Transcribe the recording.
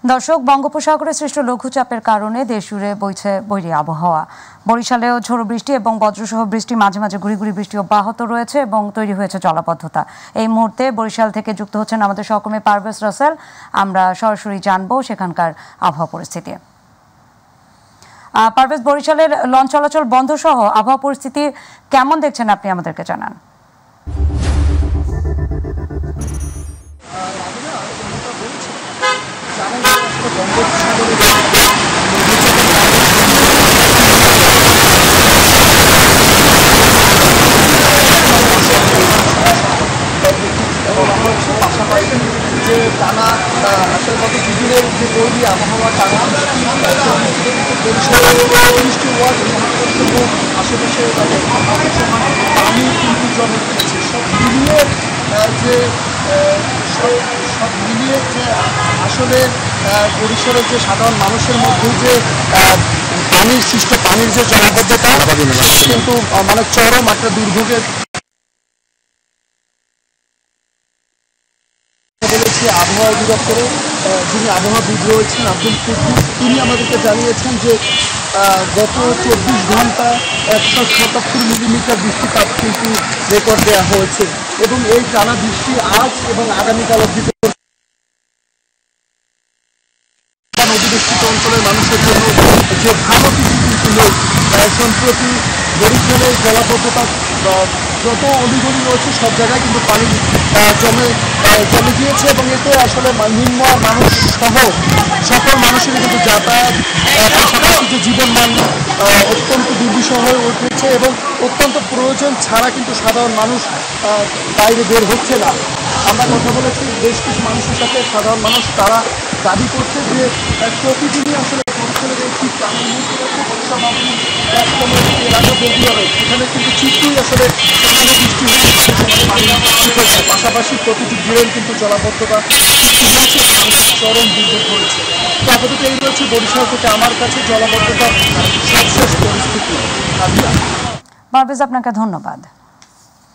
দর্শক, বঙ্গোপসাগরে সৃষ্ট লঘুচাপের কারণে দেশ জুড়ে বইছে বৈরী আবহাওয়া। বরিশালেও ঝোড়ো বৃষ্টি এবং বজ্রসহ বৃষ্টি, মাঝে মাঝে গুড়ি গুড়ি বৃষ্টি অব্যাহত রয়েছে এবং তৈরি হয়েছে জলাবদ্ধতা। এই মুহূর্তে বরিশাল থেকে যুক্ত হচ্ছেন আমাদের সহকর্মী পারভেজ রাসেল। আমরা সরাসরি জানবো সেখানকার আবহাওয়া পরিস্থিতি। পারভেজ, বরিশালের লঞ্চ চলাচল বন্ধ সহ আবহাওয়া পরিস্থিতি কেমন দেখছেন আপনি, আমাদেরকে জানান। পাশাপাশি যে টানা আসলে গত দুদিনের যে বৈরী আবহাওয়া টানা বৃষ্টি হওয়ার আশেপাশে পানি কিন্তু জমে উঠেছে। সব মিলিয়ে যে আসলে বরিশালের যে সাধারণ মানুষের মধ্যে যে পানির সৃষ্ট পানির যে জলাবদ্ধতা কিন্তু মানে চরম একটা দুর্ভোগের বলেছি। আবহাওয়া অধিদপ্তরে যিনি আবহাওয়াবিদ রয়েছেন আব্দুল কুদ্দুস, তিনি আমাদেরকে জানিয়েছেন যে গত 24 ঘন্টা 177 মিলিমিটার বৃষ্টিপাত কিন্তু রেকর্ড দেওয়া হয়েছে এবং এই টানা বৃষ্টি আজ এবং আগামীকাল অবধি অধিবেষ্টিত অঞ্চলের মানুষের জন্য যে ভালো কিছু কিন্তু নেই। সম্প্রতি বরিশালের জলাবদ্ধতা যত অলিগলি রয়েছে সব জায়গায় কিন্তু পানি জমে গিয়েছে এবং এতে আসলে নিম্ন মানুষ সহ সকল মানুষেরই কিন্তু যাতায়াত, পাশাপাশি যে জীবনমান অত্যন্ত দুর্বিষহ হয়ে উঠেছে এবং অত্যন্ত প্রয়োজন ছাড়া কিন্তু সাধারণ মানুষ বাইরে বের হচ্ছে না। আমরা কথা বলেছি বেশ কিছু মানুষের সাথে। সাধারণ মানুষ তারা দাবি করছে যে প্রতিদিনই আসলে বরিশালের একটি গ্রামের মধ্যে রয়েছে বরিশাল এলাকা বলতে হবে, সেখানে কিন্তু ঠিকই আসলে সেখানে বৃষ্টি হয়েছে। পাশাপাশি প্রতিটি জীবন কিন্তু জলাবদ্ধতা চরম দুর্ভোগ হয়েছে। তো আপাতত এই রয়েছে বরিশাল থেকে আমার কাছে জলাবদ্ধতার সবশেষ পরিস্থিতি। পারভেজ, আপনাকে ধন্যবাদ।